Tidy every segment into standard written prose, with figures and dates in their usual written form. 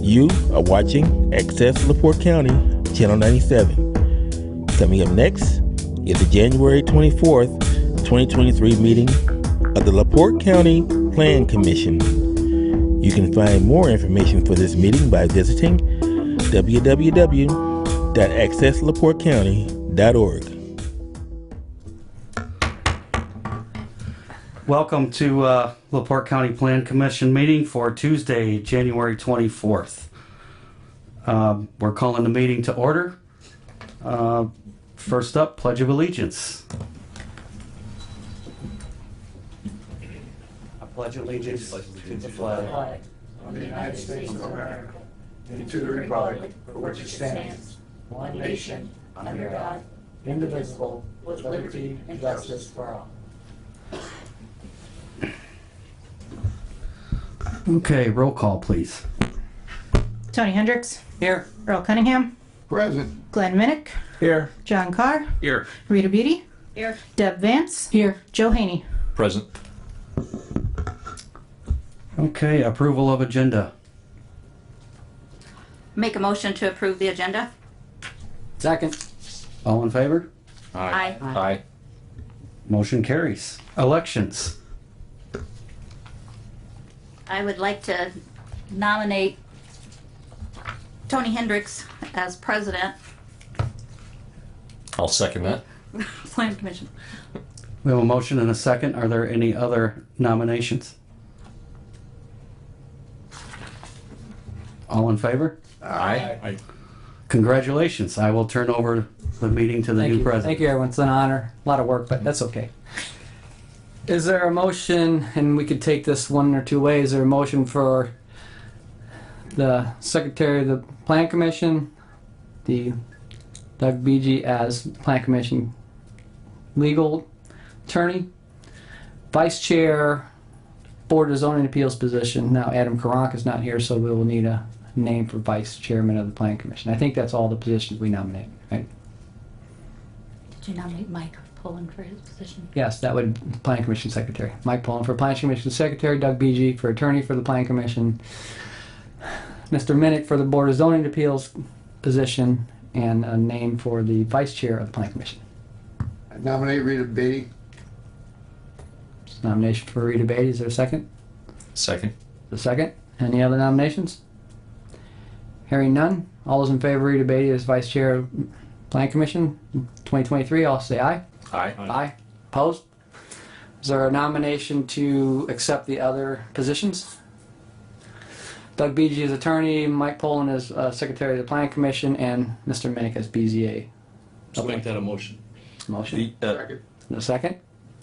You are watching Access LaPorte County, Channel 97. Coming up next is the January 24th, 2023 meeting of the LaPorte County Plan Commission. You can find more information for this meeting by visiting www.accesslaportecounty.org. Welcome to LaPorte County Plan Commission meeting for Tuesday, January 24th. We're calling the meeting to order. First up, Pledge of Allegiance. I pledge allegiance to the flag of the United States of America and to the republic for which it stands, one nation, under God, indivisible, with liberty and justice for all. Okay, roll call, please. Tony Hendricks. Here. Earl Cunningham. Present. Glenn Minnick. Here. John Carr. Here. Rita Beatty. Here. Deb Vance. Here. Joe Haney. Present. Okay, approval of agenda. Make a motion to approve the agenda. Second. All in favor? Aye. Aye. Motion carries. Elections. I would like to nominate Tony Hendricks as president. I'll second that. Plan Commission. We have a motion and a second. Are there any other nominations? All in favor? Aye. Congratulations. I will turn over the meeting to the new president. Thank you, everyone. It's an honor. A lot of work, but that's okay. Is there a motion, and we could take this one or two ways, is there a motion for the Secretary of the Plan Commission, the Doug Beege as Plan Commission legal attorney, Vice Chair, Board of Zoning Appeals position. Now Adam Karanka is not here, so we will need a name for Vice Chairman of the Plan Commission. I think that's all the positions we nominate, right? Did you nominate Mike Pullen for his position? Yes, that would Plan Commission Secretary. Mike Pullen for Plan Commission Secretary, Doug Beege for Attorney for the Plan Commission, Mr. Minnick for the Board of Zoning Appeals position, and a name for the Vice Chair of the Plan Commission. I nominate Rita Beatty. Nomination for Rita Beatty. Is there a second? Second. A second. Any other nominations? Hearing none. All those in favor of Rita Beatty as Vice Chair of Plan Commission 2023, I'll say aye. Aye. Aye. Opposed? Is there a nomination to accept the other positions? Doug Beege as attorney, Mike Poland as Secretary of the Plan Commission, and Mr. Minnick as BZA. I'll make that a motion. Motion. The, A second?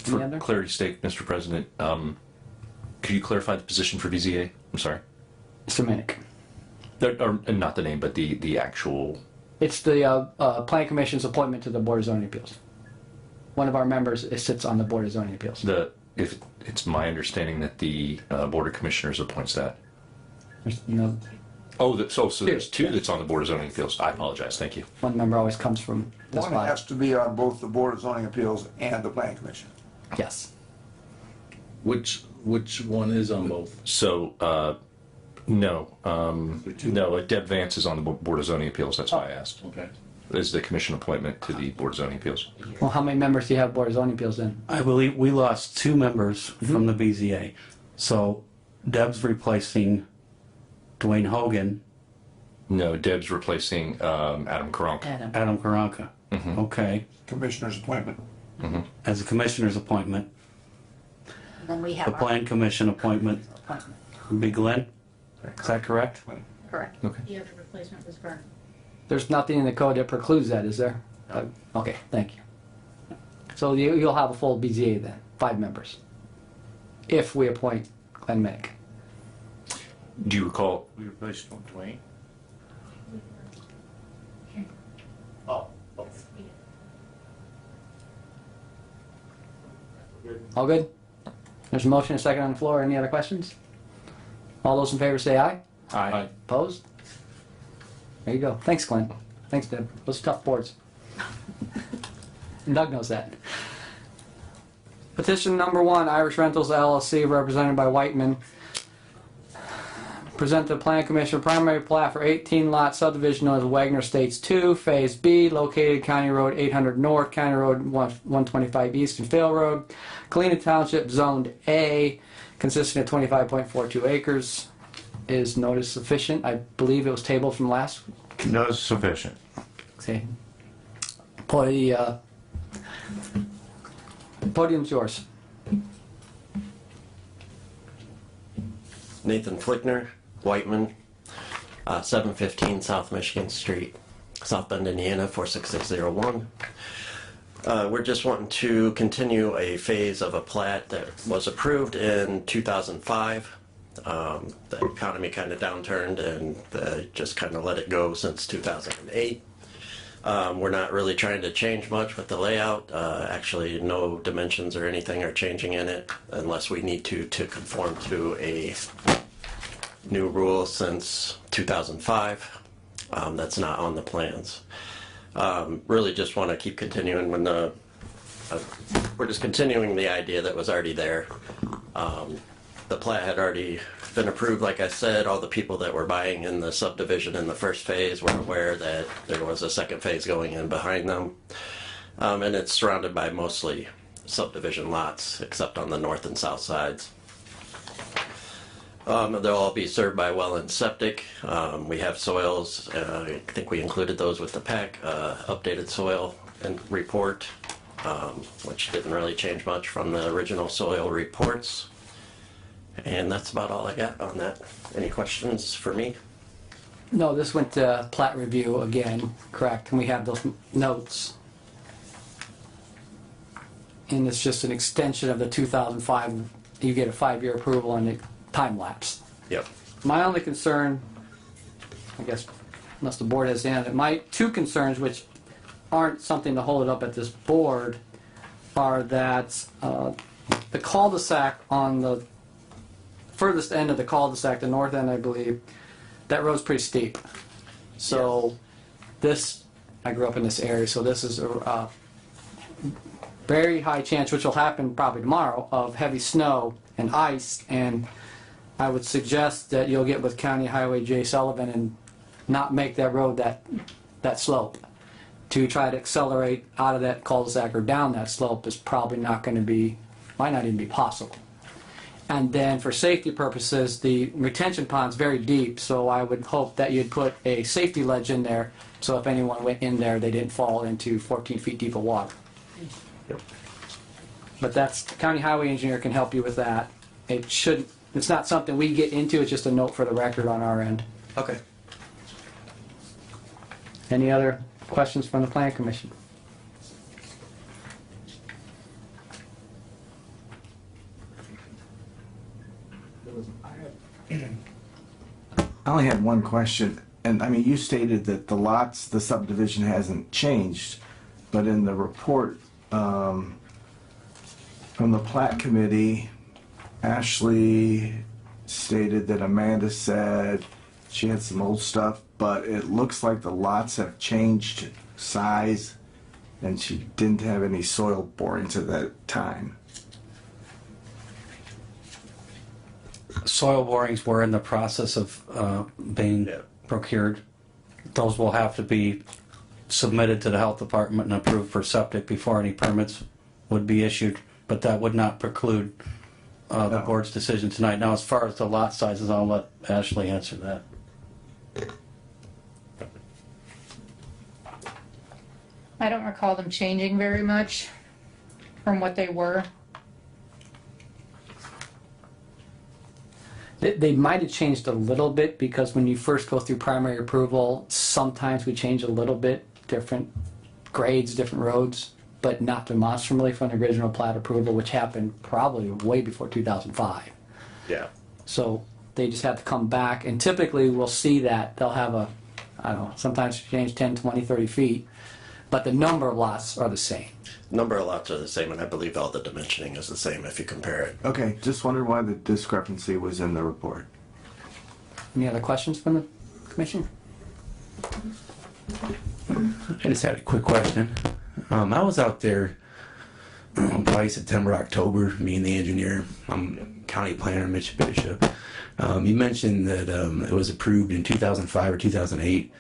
Any for other? clarity's sake, Mr. President, could you clarify the position for VZA? I'm sorry. Mr. Minnick. Or not the name, but the actual. It's the Plan Commission's appointment to the Board of Zoning Appeals. One of our members sits on the Board of Zoning Appeals. If it's my understanding that the Board of Commissioners appoints that. There's, you know, So there's two that's on the Board of Zoning Appeals. I apologize. Thank you. one member always comes from this One body. has to be on both the Board of Zoning Appeals and the Plan Commission. Yes. Which one is on both? So, no. No, Deb Vance is on the Board of Zoning Appeals. That's why I asked. Okay. Is the commission appointment to the Board of Zoning Appeals. Well, how many members do you have Board of Zoning Appeals then? I believe we lost two members from the BZA. So Deb's replacing Dwayne Hogan, No, Deb's replacing Adam Karanka. Adam Karanka. Okay. Commissioner's appointment. As a commissioner's appointment. And then we The have our Plan Commission appointment appointment. would be Glenn. Is that correct? Correct. Okay. The other replacement was Vern. There's nothing in the code that precludes that, is there? Okay, thank you. So you'll have a full BZA then, 5 members. If we appoint Glenn Minnick. Do you recall? We replaced Dwayne. All good? There's a motion and a second on the floor. Any other questions? All those in favor say aye. Aye. Opposed? There you go. Thanks, Glenn. Thanks, Deb. Those are tough boards. And Doug knows that. Petition number 1, Irish Rentals LLC, represented by Whiteman. present to the Plan Commission primary plat for 18 lot subdivision known as Wagner Estates 2, Phase B, located County Road 800 North, County Road 125 East, and Fail Road, Galena Township, Zoned A, consisting of 25.42 acres. Is notice sufficient? I believe it was tabled from last. Notice sufficient. Okay. Podium's yours. Nathan Flickner, Whiteman, 715 South Michigan Street, South Bend, Indiana, 46601. We're just wanting to continue a phase of a plat that was approved in 2005. The economy kind of downturned and just kind of let it go since 2008. We're not really trying to change much with the layout. Actually, no dimensions or anything are changing in it unless we need to conform to a new rule since 2005. That's not on the plans. Really just want to keep continuing when we're just continuing the idea that was already there. The plat had already been approved, like I said. All the people that were buying in the subdivision in the first phase were aware that there was a second phase going in behind them. And it's surrounded by mostly subdivision lots, except on the north and south sides. They'll all be served by well and septic. We have soils. I think we included those with the pack. Updated soil and report, which didn't really change much from the original soil reports. And that's about all I got on that. Any questions for me? No, this went to plat review again, correct? And we have those notes. And it's just an extension of the 2005, you get a 5-year approval and it time lapse. Yep. My only concern, I guess, unless the board has any, my two concerns, which aren't something to hold it up at this board, are that the cul-de-sac on the furthest end of the cul-de-sac, the north end, I believe, that road's pretty steep. So this, I grew up in this area, so this is a very high chance, which will happen probably tomorrow, of heavy snow and ice. And I would suggest that you'll get with County Highway J. Sullivan and not make that road that slope. To try to accelerate out of that cul-de-sac or down that slope is probably not going to be, might not even be possible. And then for safety purposes, the retention pond's very deep, so I would hope that you'd put a safety ledge in there, so if anyone went in there, they didn't fall into 14 feet deep of water. Yep. But that's, the county highway engineer can help you with that. It's not something we get into, it's just a note for the record on our end. Okay. Any other questions from the Plan Commission? I only had one question, and I mean, you stated that the lots, the subdivision hasn't changed, but in the report from the plat committee, Ashley stated that Amanda said she had some old stuff, but it looks like the lots have changed size, and she didn't have any soil borings at that time. Soil borings were in the process of being procured. Those will have to be submitted to the health department and approved for septic before any permits would be issued, but that would not preclude the board's decision tonight. Now, as far as the lot sizes, I'll let Ashley answer that. I don't recall them changing very much from what they were. They might have changed a little bit because when you first go through primary approval, sometimes we change a little bit, different grades, different roads, but not demonstrably from the original plat approval, which happened probably way before 2005. Yeah. So they just have to come back, and typically we'll see that they'll have a, I don't know, sometimes change 10, 20, 30 feet, but the number of lots are the same. Number of lots are the same, and I believe all the dimensioning is the same if you compare it. Okay, just wondered why the discrepancy was in the report. Any other questions from the commission? I just had a quick question. I was out there probably September, October, me and the engineer. I'm county planner Mitch Bishop. You mentioned that it was approved in 2005 or 2008.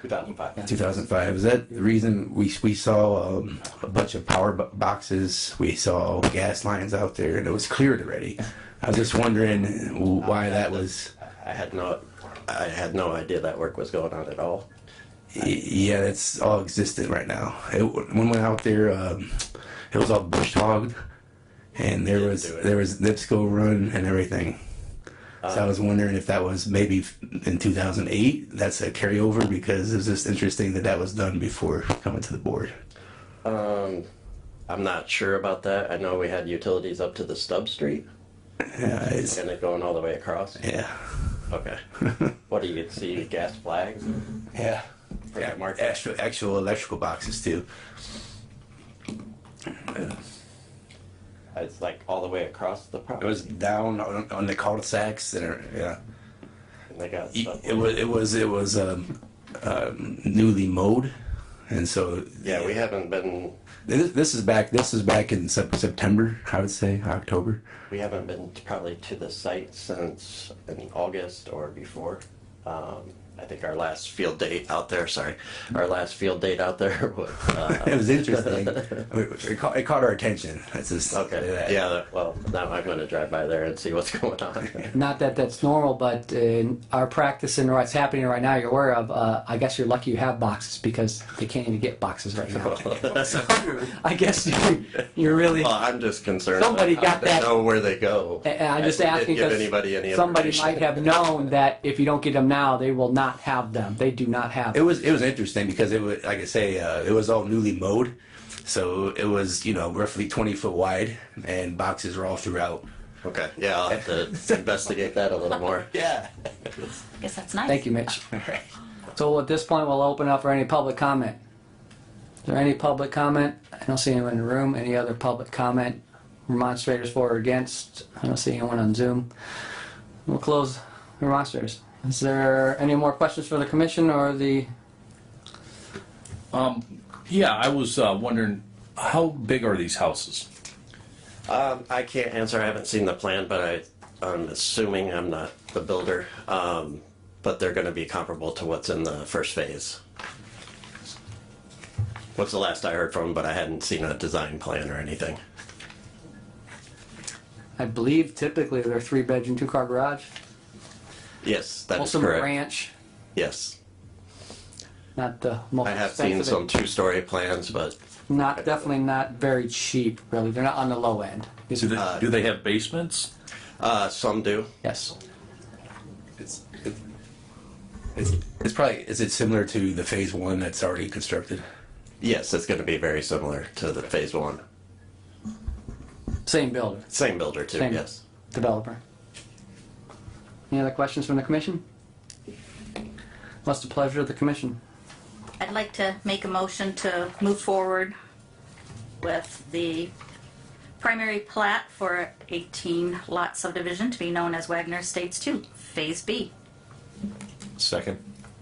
2005. 2005. Is that the reason we saw a bunch of power boxes? We saw gas lines out there, and it was cleared already. I was just wondering why that was. I had no idea that work was going on at all. Yeah, that's all existent right now. When we went out there, it was all bush hogged, and there was Lipsco run and everything. So I was wondering if that was maybe in 2008. That's a carryover, because it was just interesting that was done before coming to the board. I'm not sure about that. I know we had utilities up to the Stub Street. Yeah, And it going all the way across. Yeah. Okay. What do you see? Gas flags? Yeah. Yeah, Mark. Actual electrical boxes too. It's like all the way across the It property. was down on the cul-de-sacs and yeah. And they got It was newly mowed, and so yeah, we haven't been. This is back in September, I would say October. We haven't been probably to the site since in August or before. I think our last field date out there. Our last field date out there was. It was interesting. It caught our attention. That's just Okay. Yeah. Well, now I'm going to drive by there and see what's going on. Not that that's normal, but in our practice and what's happening right now, you're aware of, I guess you're lucky you have boxes, because they can't even get boxes right now. I guess you're really. Well, I'm just concerned. Somebody got to that- know where they go. And I'm just asking Give because anybody any somebody information. might have known that if you don't get them now, they will not have them. They do not have It them. was interesting because it was, like I say, it was all newly mowed, so it was roughly 20 foot wide, and boxes were all throughout. Okay. Yeah, I'll have to investigate that a little more. Yeah. I guess that's nice. Thank you, Mitch. So at this point, we'll open up for any public comment. Is there any public comment? I don't see anyone in the room. Any other public comment? Remonstrators for or against? I don't see anyone on Zoom. We'll close the remonstrators. Is there any more questions for the commission or the? Yeah, I was wondering, how big are these houses? I can't answer. I haven't seen the plan, but I'm assuming, I'm not the builder, but they're going to be comparable to what's in the first phase. What's the last I heard from them, but I hadn't seen a design plan or anything. I believe typically they're 3-bedroom, 2-car garage. Yes, that is Also correct. ranch, Yes. not the most I have seen expensive. some 2-story plans, but Not definitely not very cheap. Really, they're not on the low end. Do they have basements? some do. Yes. It's probably, is it similar to the phase 1 that's already constructed? Yes, it's going to be very similar to the phase 1. Same builder, Same builder too, Same. yes. developer. Any other questions from the commission? What's the pleasure of the commission? I'd like to make a motion to move forward with the primary plat for 18 lot subdivision to be known as Wagner Estates 2, Phase B. Second.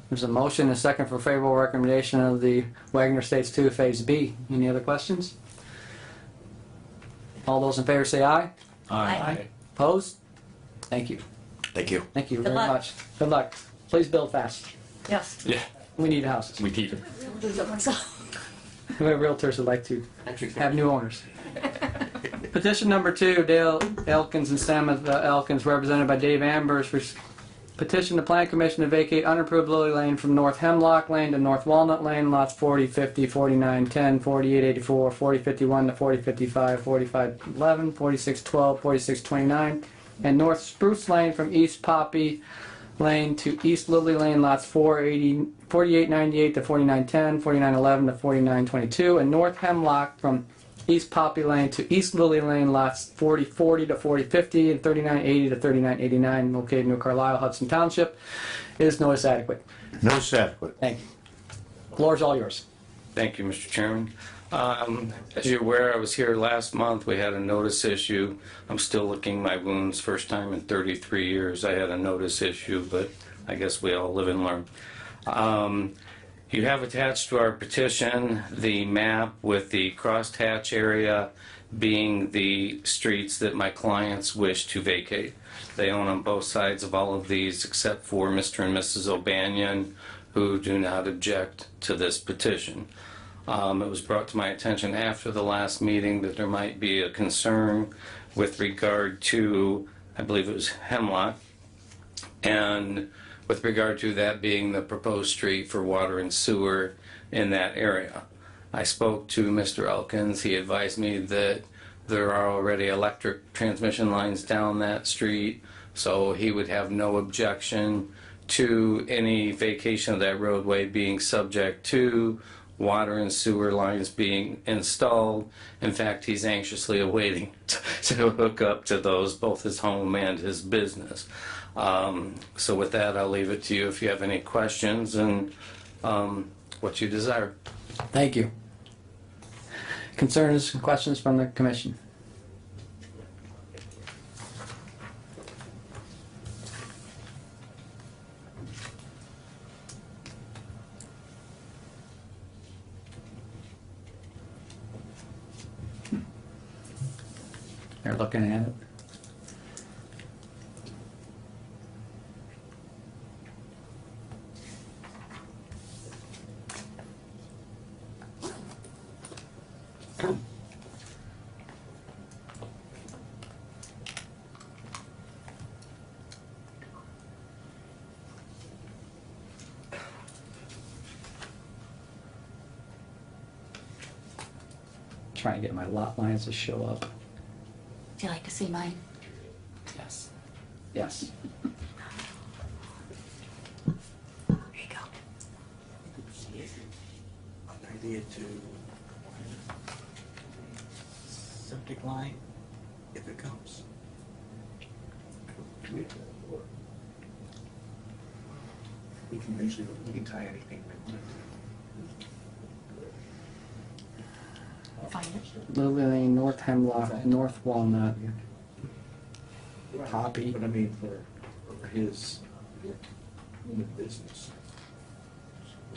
There's a motion and a second for favorable recommendation of the Wagner Estates 2 Phase B. Any other questions? All those in favor say aye. Aye. Opposed? Thank you. Thank you. Thank you Good very luck. much. Good luck. Please build fast. Yes. Yeah, We need houses. we need it. We have realtors would like to have new owners. Petition number 2, Dale Elkins and Sam Elkins, represented by Dave Ambers, petition the Plan Commission to vacate unapproved Lily Lane from North Hemlock Lane to North Walnut Lane, lots 40, 50, 49, 10, 48, 84, 40, 51 to 40, 55, 45, 11, 46, 12, 46, 29, and North Spruce Lane from East Poppy Lane to East Lily Lane, lots 480, 4898 to 4910, 4911 to 4922, and North Hemlock from East Poppy Lane to East Lily Lane, lots 4040 to 4050 and 3980 to 3989, located in New Carlisle, Hudson Township. Is notice adequate? Notice adequate. Thank you. Floor is all yours. Thank you, Mr. Chairman. As you're aware, I was here last month. We had a notice issue. I'm still licking my wounds. First time in 33 years I had a notice issue, but I guess we all live and learn. You have attached to our petition the map with the crosshatch area being the streets that my clients wish to vacate. They own on both sides of all of these except for Mr. and Mrs. O'Banion, who do not object to this petition. It was brought to my attention after the last meeting that there might be a concern with regard to, I believe it was Hemlock, and with regard to that being the proposed street for water and sewer in that area. I spoke to Mr. Elkins. He advised me that there are already electric transmission lines down that street, so he would have no objection to any vacation of that roadway being subject to water and sewer lines being installed. In fact, he's anxiously awaiting to hook up to those, both his home and his business. So with that, I'll leave it to you if you have any questions and what you desire. Thank you. Concerns, questions from the commission? They're looking at it. Trying to get my lot lines to show up. Would you like to see mine? Yes. Yes. There you go. An idea to septic line, if it comes. We can tie anything we want. Find it. Little Lane, North Hemlock, North Walnut, Poppy. But I mean, for his business.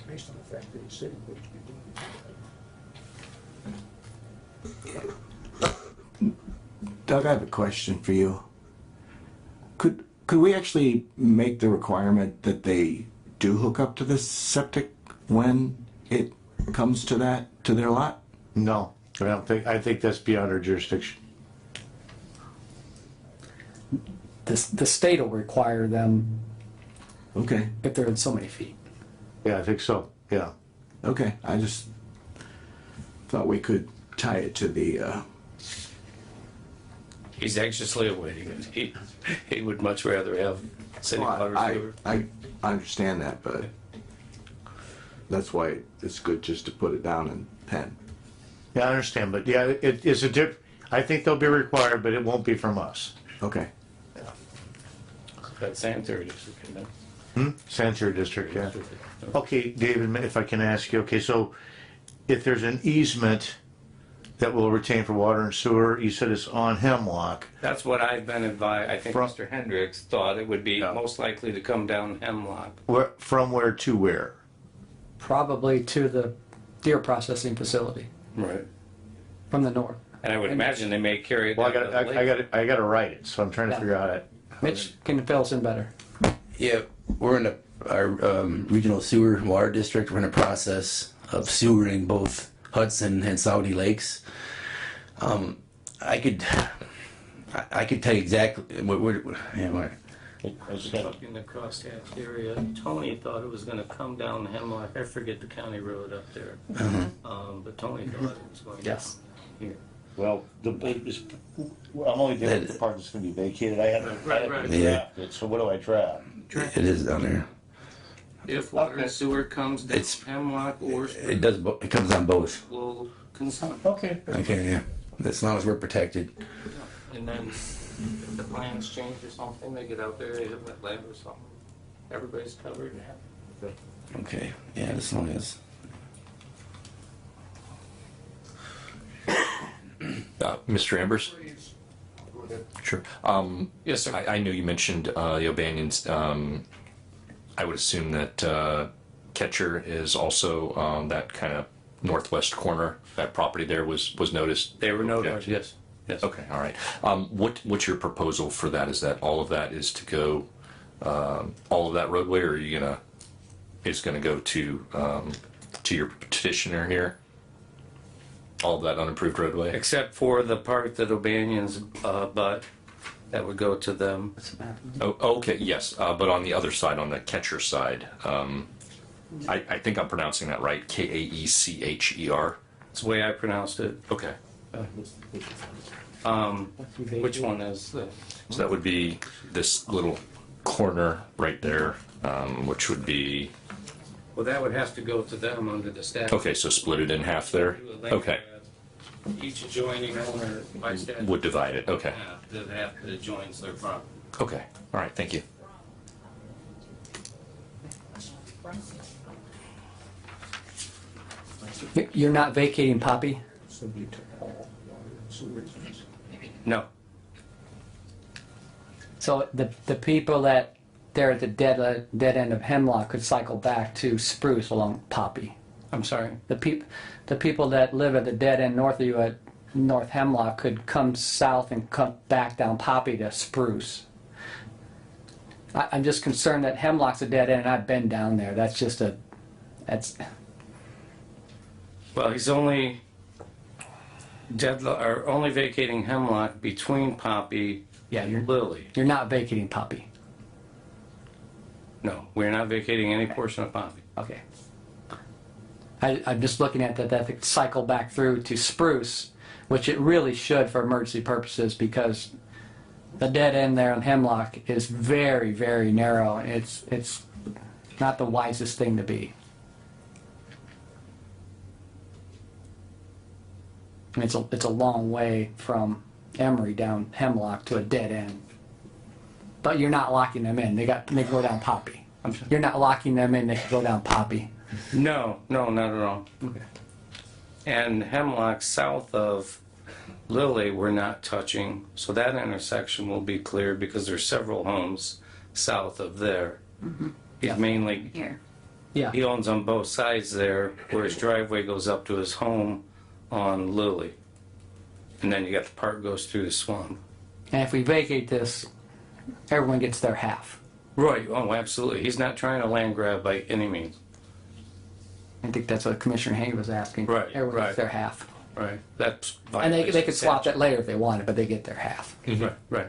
Based on the fact that he said he would be doing it. Doug, I have a question for you. Could we actually make the requirement that they do hook up to this septic when it comes to that, to their lot? No, I don't think, I think that's beyond our jurisdiction. The state will require them Okay, if they're in so many feet. Yeah, I think so, yeah. okay, I just thought we could tie it to the, He's anxiously awaiting it. He would much rather have city water sewer. I understand that, but that's why it's good just to put it down in pen. Yeah, I understand, but yeah, it is I think they'll be required, but it won't be from us. Okay. That's sanitary district, isn't it? Sanitary district, yeah. Okay, David, if I can ask you, okay, so if there's an easement that will retain for water and sewer, you said it's on Hemlock. That's what I've been advised. I think Mr. Hendricks thought it would be most likely to come down Hemlock. From where to where? Probably to the deer processing facility Right. from the north. And I would imagine they may carry it Well, down to the lake. I gotta write it, so I'm trying to Yeah. figure out how to. Mitch can fill us in better. Yeah, we're in our regional sewer and water district. We're in a process of sewering both Hudson and Saudi lakes. I could tell you exactly what. In the crosshatch area, Tony thought it was going to come down Hemlock. I forget the county road up there. But Tony thought it was going down here. Well, I'm only dealing with the part that's gonna be vacated. I haven't Right. drafted it, so what do I draft? It is down there. If water and sewer comes down It's- Hemlock or It does. It comes on both. will consent. Okay. Okay, yeah. As long as we're protected. And then if the plans change or something, they get out there, they hit wetland or something. Everybody's covered. Okay. Yeah, as long as. Mr. Ambers? Sure. Yes, sir. I know you mentioned the O'Banions. I would assume that Catcher is also that kind of northwest corner, that property there was noticed? They were noticed, yes. Yes. Okay, all right. What's your proposal for that? Is that all of that is to go, all of that roadway, or are you gonna go to your petitioner here? All of that unimproved roadway? Except for the part that O'Banion's, but that would go to them. Oh, okay, yes, but on the other side, on the catcher side, I think I'm pronouncing that right, Kaecher. That's the way I pronounced it. Okay. Which one is the? So that would be this little corner right there, which would be, Well, that would have to go to them under the statute. okay, so split it in half there? Okay, Each adjoining owner by statute. would divide it, okay. That adjoins their property. Okay, all right, thank you. You're not vacating Poppy? No. So the people that they're at the dead end of Hemlock could cycle back to Spruce along Poppy. I'm sorry. The people that live at the dead end north of you at North Hemlock could come south and come back down Poppy to Spruce. I'm just concerned that Hemlock's a dead end, and I've been down there. That's Well, he's only only vacating Hemlock between Poppy and Lily. You're not vacating Poppy. No, we're not vacating any portion of Poppy. Okay. I'm just looking at that could cycle back through to Spruce, which it really should for emergency purposes, because the dead end there on Hemlock is very, very narrow. It's not the wisest thing to be. It's a long way from Emory down Hemlock to a dead end. But you're not locking them in. They can go down Poppy. You're not locking them in. They can go down Poppy. No, not at all. Okay. And Hemlock south of Lily, we're not touching. So that intersection will be cleared because there's several homes south of there. Mm-hmm. He's Yeah. mainly, Here. Yeah. he owns on both sides there, where his driveway goes up to his home on Lily. And then you got the part goes through the swamp. And if we vacate this, everyone gets their half. Right, oh, absolutely. He's not trying to land grab by any means. I think that's what Commissioner Hay was asking. Right, Everyone right. gets their half. Right, that's. And they violates could swap that statute. later if they wanted, but they get their half. Right.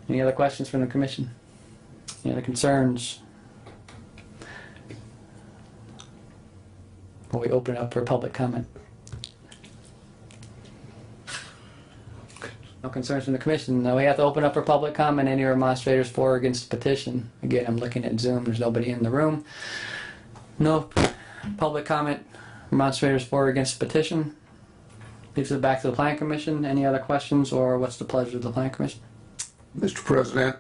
Any other questions from the commission? Any other concerns? Will we open it up for public comment? No concerns from the commission. No, we have to open up for public comment. Any remonstrators for or against the petition? Again, I'm looking at Zoom. There's nobody in the room. No public comment. Remonstrators for or against the petition. Leaves it back to the plan commission. Any other questions, or what's the pleasure of the plan commission? Mr. President,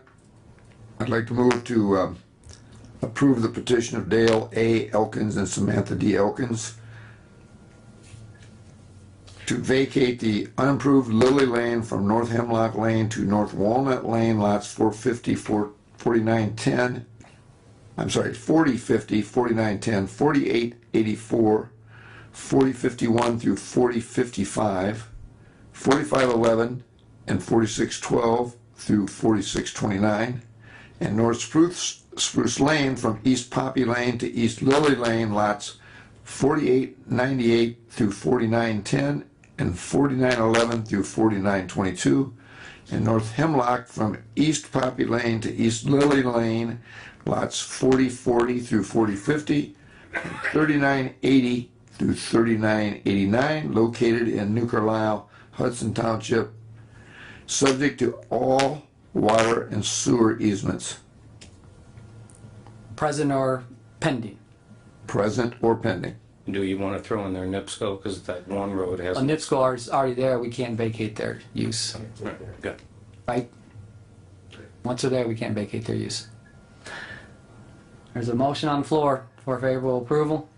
I'd like to move to approve the petition of Dale A. Elkins and Samantha D. Elkins to vacate the unimproved Lily Lane from North Hemlock Lane to North Walnut Lane, lots 450, 4910. I'm sorry, 4050, 4910, 4884, 4051 through 4055, 4511, and 4612 through 4629, and North Spruce Lane from East Poppy Lane to East Lily Lane, lots 4898 through 4910, and 4911 through 4922, and North Hemlock from East Poppy Lane to East Lily Lane, lots 4040 through 4050, and 3980 through 3989, located in New Carlisle, Hudson Township, subject to all water and sewer easements, Present or pending? present or pending. Do you want to throw in there NIPSCO, because that one road has. NIPSCO is already there. We can't vacate their use, Right, good. right? Once they're there, we can't vacate their use. There's a motion on the floor for favorable approval.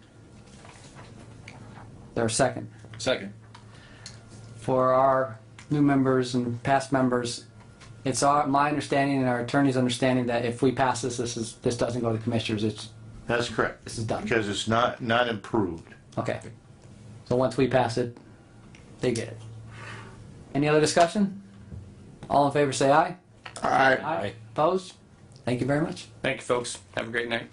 There's a second. Second. For our new members and past members, it's my understanding and our attorney's understanding that if we pass this doesn't go to the commissioners. That's correct. This is done. Because it's not improved. Okay. So once we pass it, they get it. Any other discussion? All in favor say aye. Aye. Aye. Opposed? Thank you very much. Thank you, folks. Have a great night.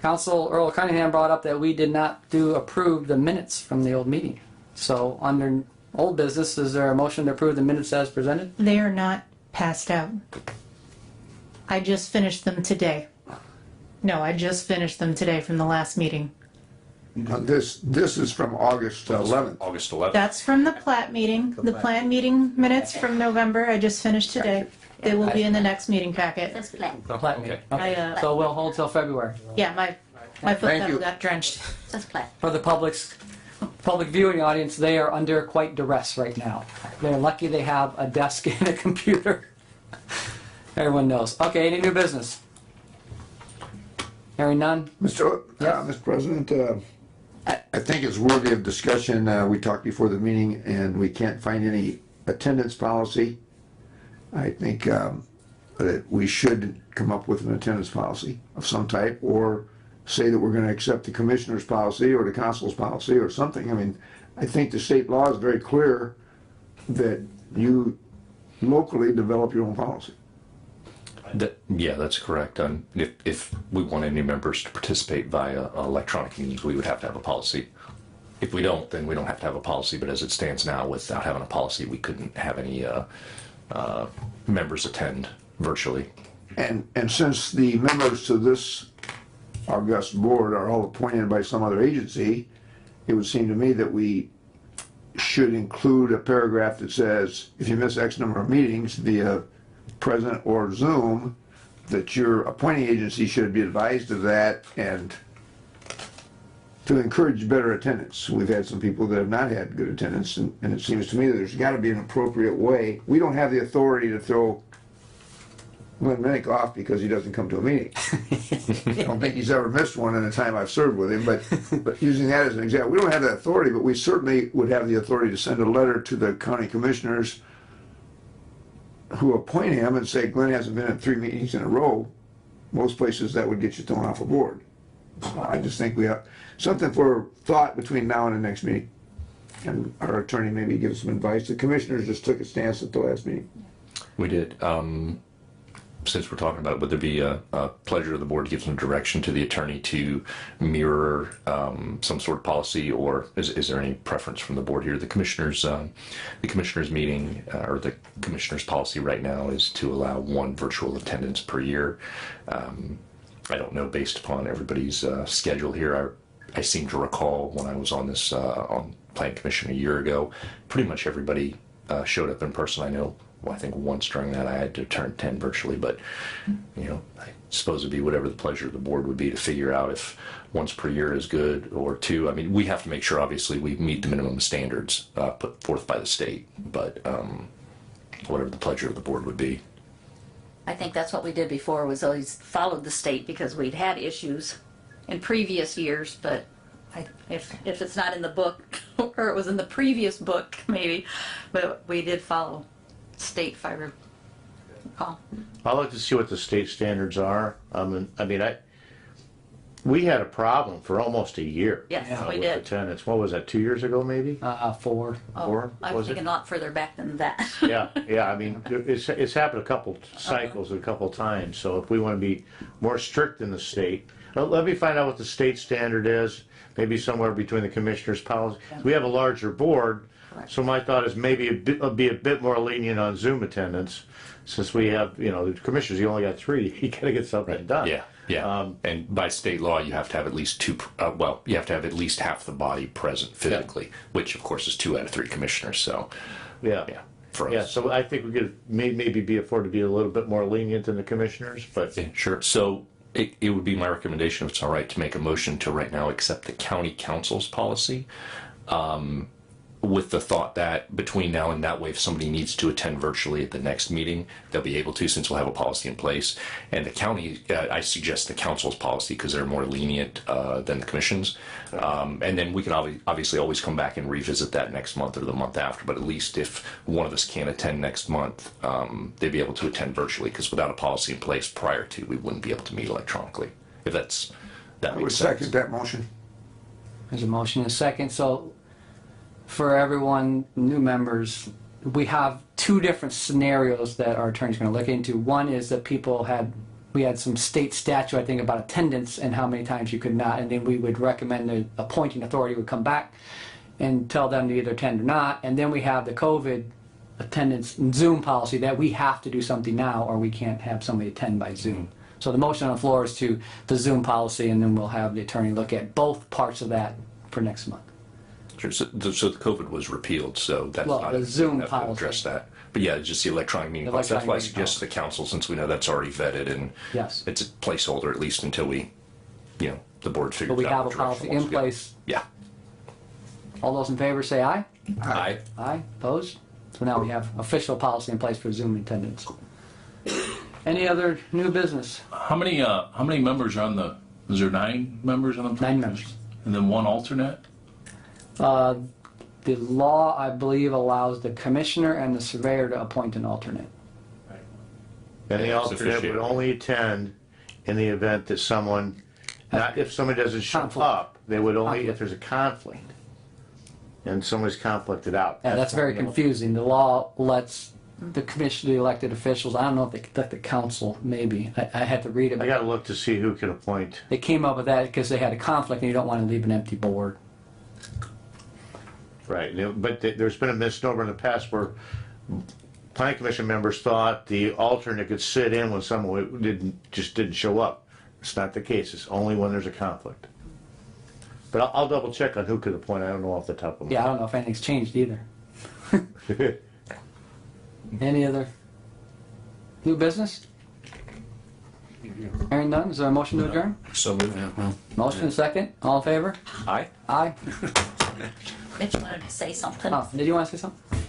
Council Earl Cunningham brought up that we did not approve the minutes from the old meeting. So under old business, is there a motion to approve the minutes as presented? They are not passed out. I just finished them today. No, I just finished them today from the last meeting. This is from August 11th. August 11th. That's from the plat meeting, the plan meeting minutes from November. I just finished today. They will be in the next meeting packet. That's plat. Plat meeting. I, Okay. So we'll hold till February. Yeah, my foot Thank pedal you. got drenched. That's plat. For the public viewing audience, they are under quite duress right now. They're lucky they have a desk and a computer. Everyone knows. Okay, any new business? Hearing none? Mr. President, I think it's worthy of discussion. We talked before the meeting and we can't find any attendance policy. I think that we should come up with an attendance policy of some type, or say that we're going to accept the commissioner's policy or the council's policy or something. I mean, I think the state law is very clear that you locally develop your own policy. Yeah, that's correct. If we want any members to participate via electronic means, we would have to have a policy. If we don't, then we don't have to have a policy. But as it stands now, without having a policy, we couldn't have any members attend virtually. And since the members to this august board are all appointed by some other agency, it would seem to me that we should include a paragraph that says, if you miss X number of meetings via present or Zoom, that your appointing agency should be advised of that and to encourage better attendance. We've had some people that have not had good attendance, and it seems to me that there's got to be an appropriate way. We don't have the authority to throw Glenn Minnick off because he doesn't come to a meeting. I don't think he's ever missed one in the time I've served with him, but using that as an example, we don't have that authority, but we certainly would have the authority to send a letter to the county commissioners who appoint him and say, Glenn hasn't been at 3 meetings in a row. Most places that would get you thrown off a board. So I just think we have something for thought between now and the next meeting. And our attorney maybe gives some advice. The commissioners just took a stance at the last meeting. We did. Since we're talking about it, would there be a pleasure of the board to give some direction to the attorney to mirror some sort of policy, or is there any preference from the board here? The commissioners meeting or the commissioners policy right now is to allow 1 virtual attendance per year. I don't know, based upon everybody's schedule here. I seem to recall when I was on this on Plan Commission a year ago, pretty much everybody showed up in person. I know. Well, I think once during that I had to turn 10 virtually, but I suppose it'd be whatever the pleasure of the board would be to figure out if once per year is good or 2. I mean, we have to make sure obviously we meet the minimum standards put forth by the state, but whatever the pleasure of the board would be. I think that's what we did before, was always followed the state because we'd had issues in previous years, but if it's not in the book, or it was in the previous book maybe, but we did follow state, if I recall. I'd like to see what the state standards are. We had a problem for almost a year. Yes, we with did. attendance. What was that, 2 years ago maybe? 4. Four, I was was it? thinking a lot further back than that. Yeah, I mean, it's happened a couple cycles, a couple times, so if we want to be more strict than the state, let me find out what the state standard is, maybe somewhere between the commissioner's policy. We have a larger board, so my thought is maybe be a bit more lenient on Zoom attendance, since we have, the commissioners, you only got 3, you gotta get something done. Yeah. And by state law, you have to have at least 2. You have to have at least half the body present physically, which of course is 2 out of 3 commissioners. So, Yeah. For us. Yeah, so I think we could maybe be afford to be a little bit more lenient than the commissioners, but. Yeah, sure. So it would be my recommendation, if it's all right, to make a motion to right now accept the county council's policy. With the thought that between now and that way, if somebody needs to attend virtually at the next meeting, they'll be able to, since we'll have a policy in place. And the county, I suggest the council's policy because they're more lenient than the commission's. And then we can obviously always come back and revisit that next month or the month after. But at least if one of us can't attend next month, they'd be able to attend virtually, because without a policy in place prior to, we wouldn't be able to meet electronically. if that I would makes sense. second that motion. There's a motion and a second. So for everyone, new members, we have two different scenarios that our attorney's going to look into. One is that we had some state statute, I think, about attendance and how many times you could not, and then we would recommend the appointing authority would come back and tell them to either attend or not. And then we have the COVID attendance and Zoom policy that we have to do something now or we can't have somebody attend by Zoom. So the motion on the floor is to the Zoom policy, and then we'll have the attorney look at both parts of that for next month. Sure. So the COVID was repealed, so that's Well, not the Zoom we have to policy. address that. But yeah, just the electronic meeting policy. That's why I Electronic meeting suggest the council, since we know that's already vetted and Yes. it's a placeholder at least until we, the board figures But we out have a what direction policy it wants in to go. place. Yeah. All those in favor say aye. Aye. Aye. Opposed? So now we have official policy in place for Zoom attendance. Any other new business? How many members are on the, is there 9 members on the? 9 members. And then 1 alternate? The law, I believe, allows the commissioner and the surveyor to appoint an alternate. And the Yeah, it's alternate would officiated. only attend in the event that someone, not if somebody doesn't show Conflict. up, they would only Conflict. if there's a conflict. And somebody's conflicted out. Yeah, that's very confusing. The law lets the commission, the elected officials, I don't know if they let the council, maybe. I had to read it. I gotta look to see who can appoint. They came up with that because they had a conflict and you don't want to leave an empty board. Right, but there's been a misnomer in the past where planning commission members thought the alternate could sit in when someone didn't show up. It's not the case, it's only when there's a conflict. But I'll double check on who could appoint, I don't know off the top of my Yeah, I don't know if anything's changed either. Any other new business? Hearing none, is there a motion to adjourn? So moved. Motion and second, all in favor? Aye. Aye. Mitch wanted to say something. Oh, did you want to say something?